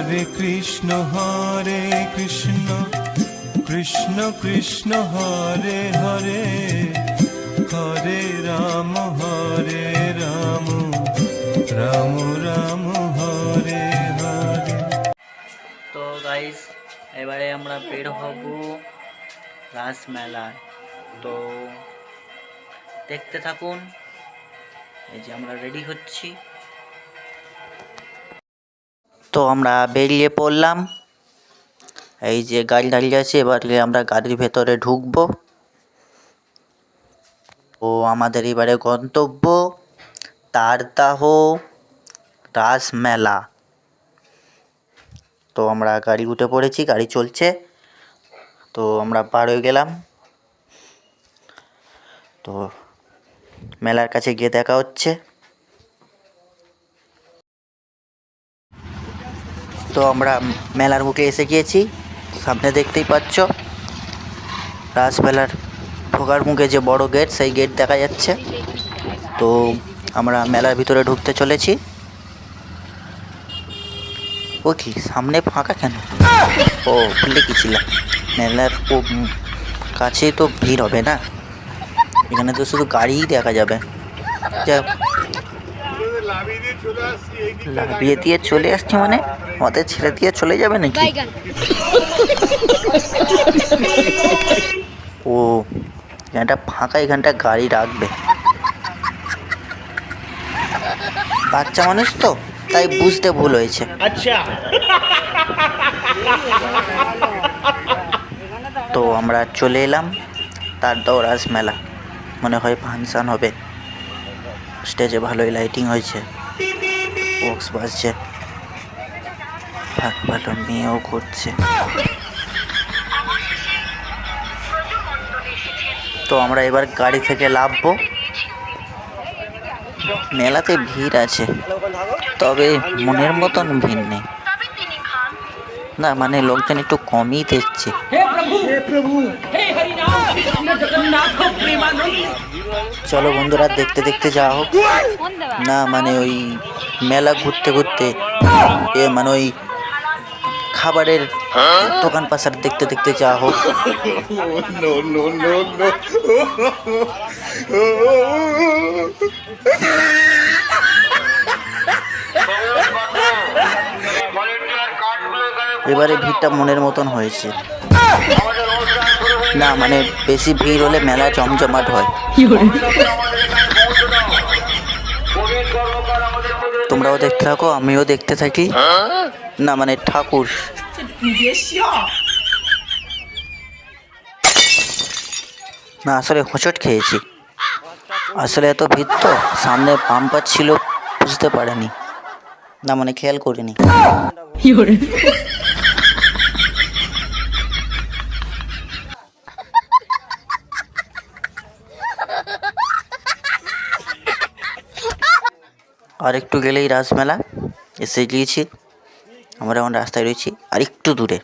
হরে কৃষ্ণ কৃষ্ণ কৃষ্ণ হরে হরে হরে রাম রাম রাম হরে হরে। তো গাইস এবারে আমরা বের হব রাস মেলায়, তো দেখতে থাকুন। এই যে আমরা রেডি হচ্ছি, তো আমরা বেরিয়ে পড়লাম। এই যে গাড়ি দাঁড়িয়ে আছে, এবারে আমরা গাড়ির ভেতরে ঢুকবো। ও আমাদের এবারে গন্তব্য তারদাহ রাস মেলা। তো আমরা গাড়ি উঠে পড়েছি, গাড়ি চলছে, তো আমরা পার হয়ে গেলাম। তো মেলার কাছে গিয়ে দেখা হচ্ছে। তো আমরা মেলার মুখে এসে গিয়েছি, সামনে দেখতেই পাচ্ছ রাস মেলার ঢোকার মুখে যে বড় গেট, সেই গেট দেখা যাচ্ছে। তো আমরা মেলার ভিতরে ঢুকতে চলেছি। ও কি সামনে ফাঁকা কেন? ও ভুলে গেছিলাম, মেলার ও কাছে তো ভিড় হবে না, এখানে তো শুধু গাড়িই দেখা যাবে। যা লাভিয়ে দিয়ে চলে আসছি, মানে আমাদের ছেড়ে দিয়ে চলে যাবে নাকি? ও এখানটা ফাঁকা, এখানটা গাড়ি রাখবে। বাচ্চা মানুষ তো, তাই বুঝতে ভুল হয়েছে। আচ্ছা, তো আমরা চলে এলাম তারদাহ রাস মেলা। মনে হয় ফাংশন হবে, স্টেজে ভালোই লাইটিং হয়েছে, বক্স বাজছে, ভালো মেয়েও করছে। তো আমরা এবার গাড়ি থেকে নামবো। মেলাতে ভিড় আছে, তবে মনের মতন ভিড় নেই, না মানে লোকজন একটু কমই দেখছে। চলো বন্ধুরা, দেখতে দেখতে যাওয়া হোক। না মানে ওই মেলা ঘুরতে ঘুরতে মানে ওই খাবারের দোকান পাশার দেখতে দেখতে যাওয়া হোক। এবারে ভিড়টা মনের মতন হয়েছে, না মানে বেশি ভিড় হলে মেলা জমজমাট হয়। তোমরাও দেখতে থাকো, আমিও দেখতে থাকি। না মানে ঠাকুর, না আসলে হোঁচট খেয়েছি। আসলে এত ভিড় তো, সামনে পাম্পার ছিল, বুঝতে পারেনি, না মানে খেয়াল করিনি। আর একটু গেলেই রাসমেলা, এসে গিয়েছি। আমরা এখন রাস্তায় রয়েছি, আর একটু দূরে।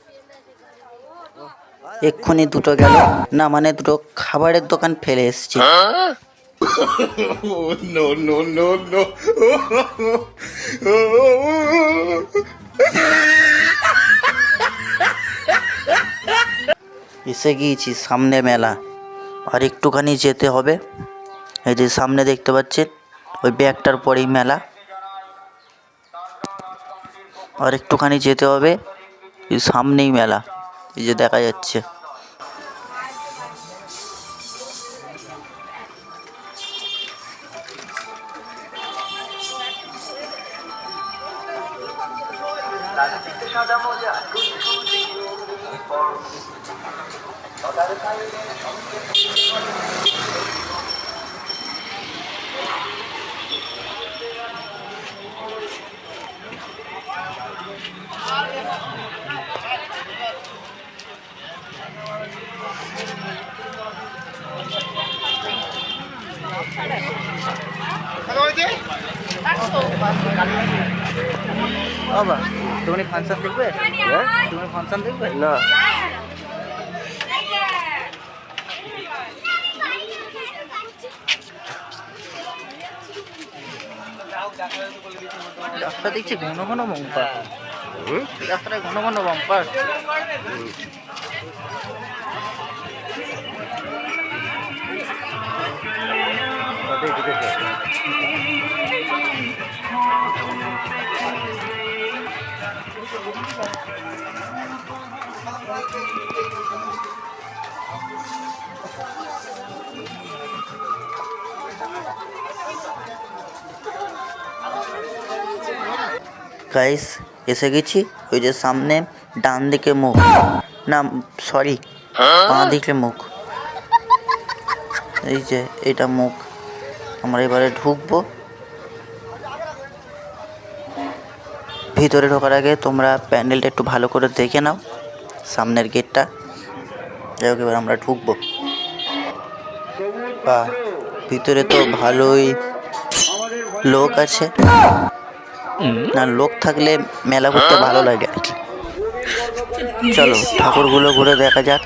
এক্ষুনি দুটো গেল, না মানে দুটো খাবারের দোকান ফেলে এসছি। এসে গিয়েছি সামনে মেলা, আর একটুখানি যেতে হবে। এই যে সামনে দেখতে পাচ্ছেন, ওই ব্যাগটার পরেই মেলা, আর একটুখানি যেতে হবে, এই সামনেই মেলা, এই যে দেখা যাচ্ছে। বাবা তুমি ফাংশন দেখবে? তুমি ফাংশন দেখবে না? রাস্তা দেখছি ঘন ঘন মঙ্গা। রাস্তাটায় ঘন ঘন বাম্পার। গাইস এসে গেছি। ওই যে সামনে ডান দিকে মুখ, না সরি বাঁ দিকে মুখ, এই যে এটা মুখ। আমরা এবারে ঢুকবো। ভিতরে ঢোকার আগে তোমরা প্যান্ডেলটা একটু ভালো করে দেখে নাও, সামনের গেটটা। যাই হোক এবার আমরা ঢুকবো। বা ভিতরে তো ভালোই লোক আছে, না লোক থাকলে মেলা ঘুরতে ভালো লাগে আর কি। চলো ঠাকুরগুলো ঘুরে দেখা যাক।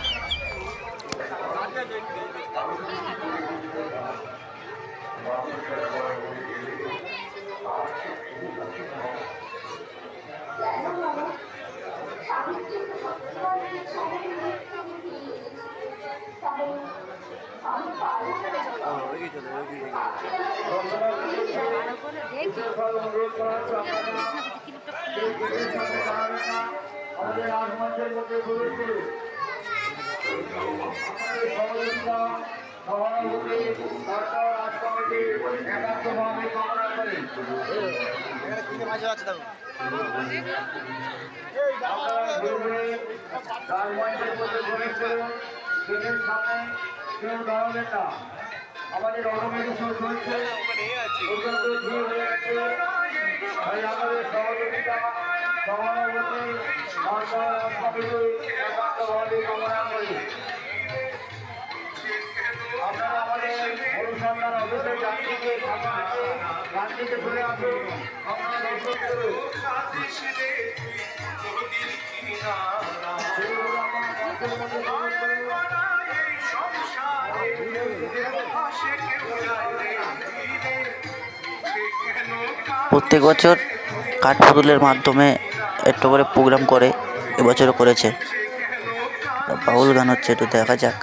আমাদের অটোমেটিক চলছে, আমাদের সহযোগিতা সভাপতি একান্তভাবে কামনা করি। আপনারা আমাদের অনুসন্ধান অফিসে যাত্রীকে গান্ধীতে চলে আসুন, আপনারা দর্শন করুন। প্রত্যেক বছর কাঠপুতুলের মাধ্যমে একটু করে প্রোগ্রাম করে, এবছরও করেছে। বাউল গান হচ্ছে, একটু দেখা যাক।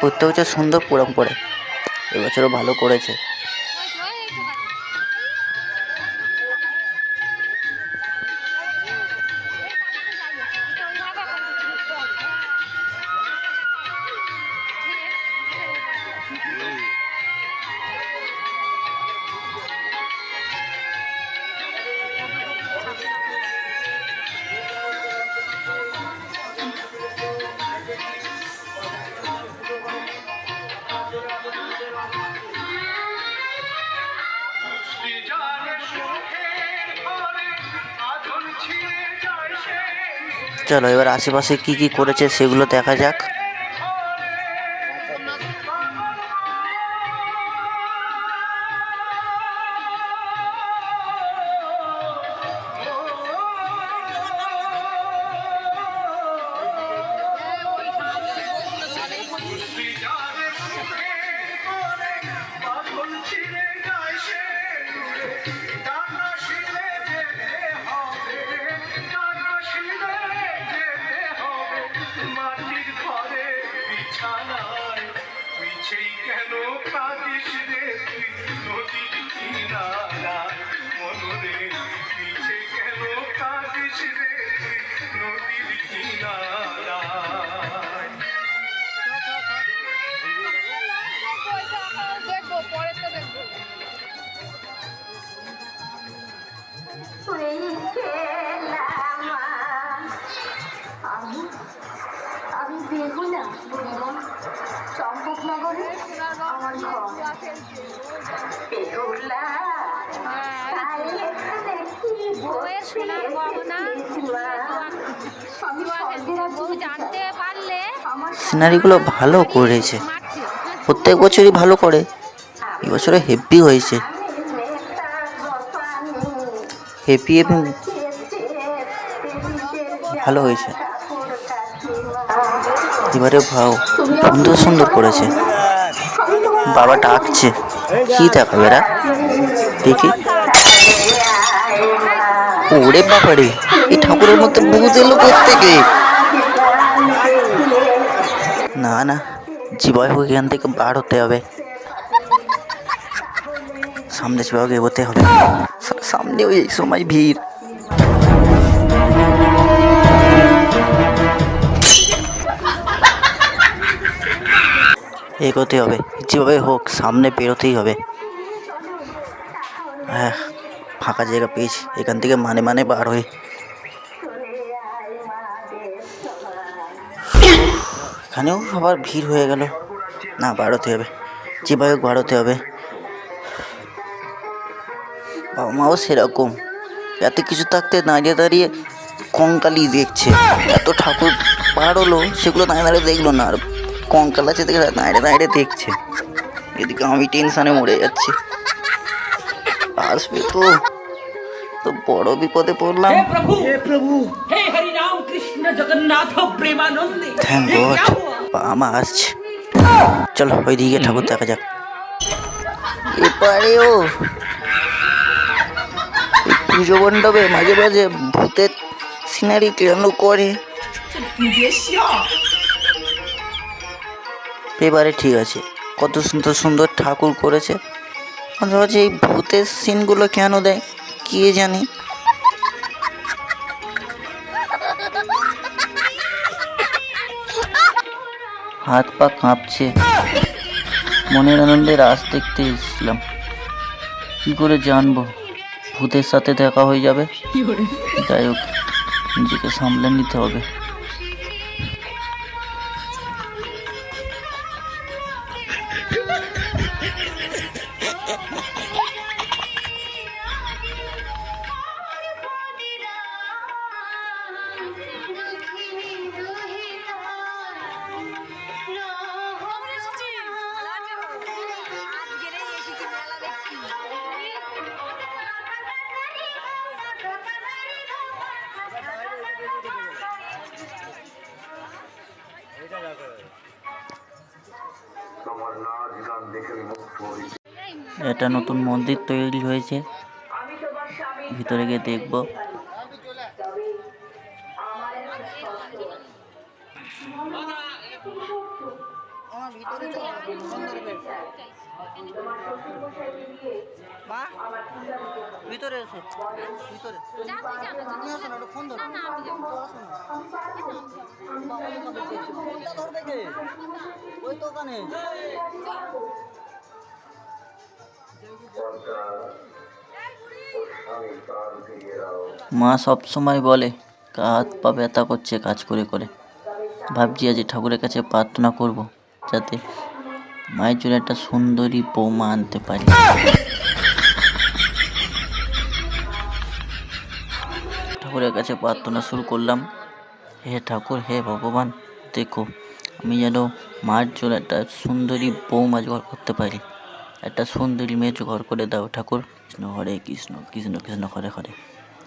প্রত্যেক বছর সুন্দর প্রোগ্রাম করে, এবছরও ভালো করেছে। চলো এবার আশেপাশে কি কি করেছে সেগুলো দেখা যাক। আমি বেগুনা চম্পকনগরে আমার ঘর বেগুলা বউয়ের সোনার গহনা বউ জানতে পারলে সিনারিগুলো ভালো করেছে, প্রত্যেক বছরই ভালো করে, এবছরে হেভি হয়েছে। হেভি এবং ভালো হয়েছে। এবারে ভাও সুন্দর সুন্দর করেছে। বাবা ডাকছে, কি দেখাবে এরা দেখি। ওরে বাবারে, এই ঠাকুরের মধ্যে ভূত এলো কোত্থেকে? না না, জীবনকে এখান থেকে বার হতে হবে, সামনে জীবনকে এগোতে হবে। সামনে ওই সময় ভিড়। এগোতে হবে, যেভাবে হোক সামনে বেরোতেই হবে। হ্যাঁ, ফাঁকা জায়গা পেয়েছি, এখান থেকে মানে বার হয়ে। এখানেও আবার ভিড় হয়ে গেল। না, বাড়াতে হবে, যেভাবে হোক বাড়াতে হবে। বাবা মাও সেরকম, এত কিছু থাকতে দাঁড়িয়ে দাঁড়িয়ে কঙ্কালি দেখছে। এত ঠাকুর বার হলো, সেগুলো দাঁড়িয়ে দাঁড়িয়ে দেখলো না, আর কঙ্কাল আছে দেখে দাঁড়িয়ে দাঁড়িয়ে দেখছে। এদিকে আমি টেনশনে মরে যাচ্ছি। আসবে তো, তো বড় বিপদে পড়লাম। हे प्रभु हे हरि राम कृष्ण जगन्नाथ प्रेमानंदे। থ্যাংক গড, বাবা মা আসছে। চলো ওইদিকে ঠাকুর দেখা যাক। এপারেও পুজো মণ্ডপে মাঝে মাঝে ভূতের সিনারি কেন করে? এবারে ঠিক আছে, কত সুন্দর সুন্দর ঠাকুর করেছে, মাঝে এই ভূতের সিনগুলো কেন দেয় কে জানি। হাত পা কাঁপছে, মনের আনন্দে রাস দেখতে এসেছিলাম, কি করে জানবো ভূতের সাথে দেখা হয়ে যাবে। যাই হোক, নিজেকে সামলে নিতে হবে। এটা নতুন মন্দির তৈরি হয়েছে, ভিতরে গিয়ে দেখবো। ভিতরে এসো, ভিতরে ফোন ধরো, ধরবে কে? ওই তো ওখানে। মা সব সময় বলে হাত পা ব্যথা করছে কাজ করে করে। ভাবছি আজ ঠাকুরের কাছে প্রার্থনা করব, যাতে মায়ের জন্য একটা সুন্দরী বৌমা আনতে পারি। ঠাকুরের কাছে প্রার্থনা শুরু করলাম। হে ঠাকুর, হে ভগবান, দেখো আমি যেন মায়ের জন্য একটা সুন্দরী বৌমা জোগাড় করতে পারি, একটা সুন্দরী মেয়ে জোগাড় করে দাও ঠাকুর। কৃষ্ণ হরে কৃষ্ণ, কৃষ্ণ কৃষ্ণ হরে হরে।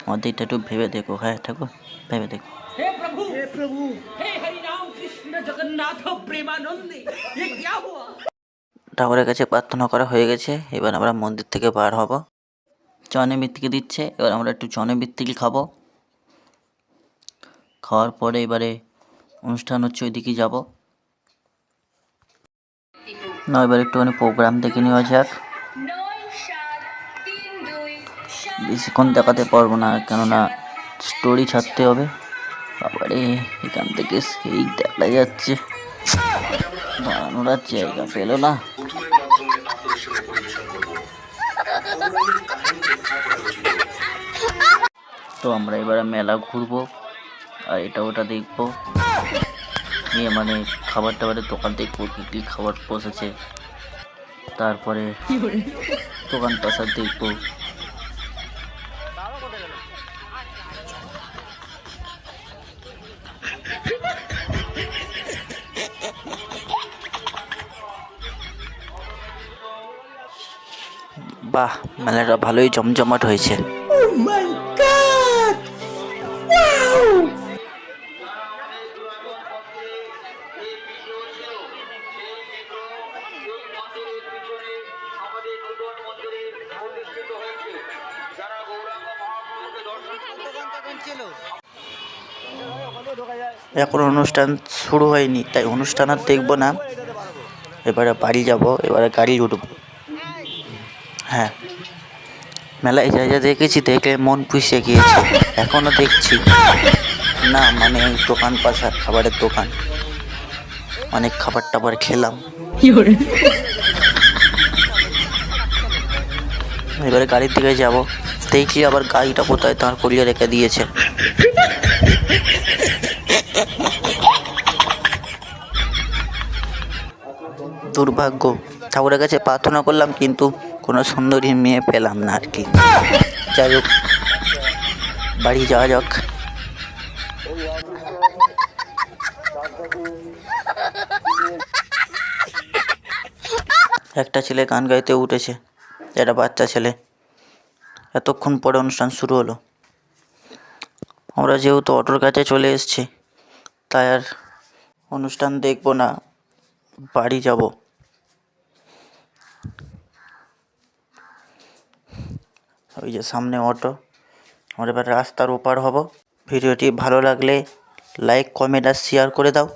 আমাদের এটা একটু ভেবে দেখো। হ্যাঁ ঠাকুর, ভেবে দেখো। हे प्रभु हे हरि राम कृष्ण जगन्नाथ प्रेमानंदे। ये क्या हुआ? ঠাকুরের কাছে প্রার্থনা করা হয়ে গেছে, এবার আমরা মন্দির থেকে বার হব। চনে মৃত্তিকে দিচ্ছে, এবার আমরা একটু চনে মৃত্তিকে খাবো। খাওয়ার পরে এবারে অনুষ্ঠান হচ্ছে, ওইদিকে যাব না। এবার একটুখানি প্রোগ্রাম দেখে নেওয়া যাক। বেশিক্ষণ দেখাতে পারবো না, কেননা স্টোরি ছাড়তে হবে। আবারে এখান থেকে সেই দেখা যাচ্ছে, দাঁড়ানোর আর জায়গা পেল না। তো আমরা এবারে মেলা ঘুরবো আর এটা ওটা দেখবো, নিয়ে মানে খাবার টাবারের দোকান দেখবো, কী কী খাবার বসেছে, তারপরে দোকান পাশার দেখবো। বাহ, মেলাটা ভালোই জমজমাট হয়েছে। এখন অনুষ্ঠান শুরু হয়নি, তাই অনুষ্ঠান আর দেখবো না। এবারে বাড়ি যাব, এবারে গাড়ি উঠবো। হ্যাঁ, মেলায় যা যা দেখেছি দেখে মন পুষে গিয়েছে। এখনো দেখছি না, মানে দোকান পাশা খাবারের দোকান, অনেক খাবার টাবার খেলাম। এবারে গাড়ির দিকে যাব, দেখি আবার গাড়িটা কোথায় দাঁড় করিয়ে রেখে দিয়েছে। দুর্ভাগ্য, ঠাকুরের কাছে প্রার্থনা করলাম কিন্তু কোনো সুন্দরী মেয়ে পেলাম না আর কি। যাই হোক, বাড়ি যাওয়া যাক। একটা ছেলে গান গাইতে উঠেছে, একটা বাচ্চা ছেলে। এতক্ষণ পরে অনুষ্ঠান শুরু হলো। আমরা যেহেতু অটোর কাছে চলে এসেছি, তাই আর অনুষ্ঠান দেখবো না, বাড়ি যাব। ওই যে সামনে অটো, আমরা এবার রাস্তার ওপার হব। ভিডিওটি ভালো লাগলে লাইক, কমেন্ট আর শেয়ার করে দাও।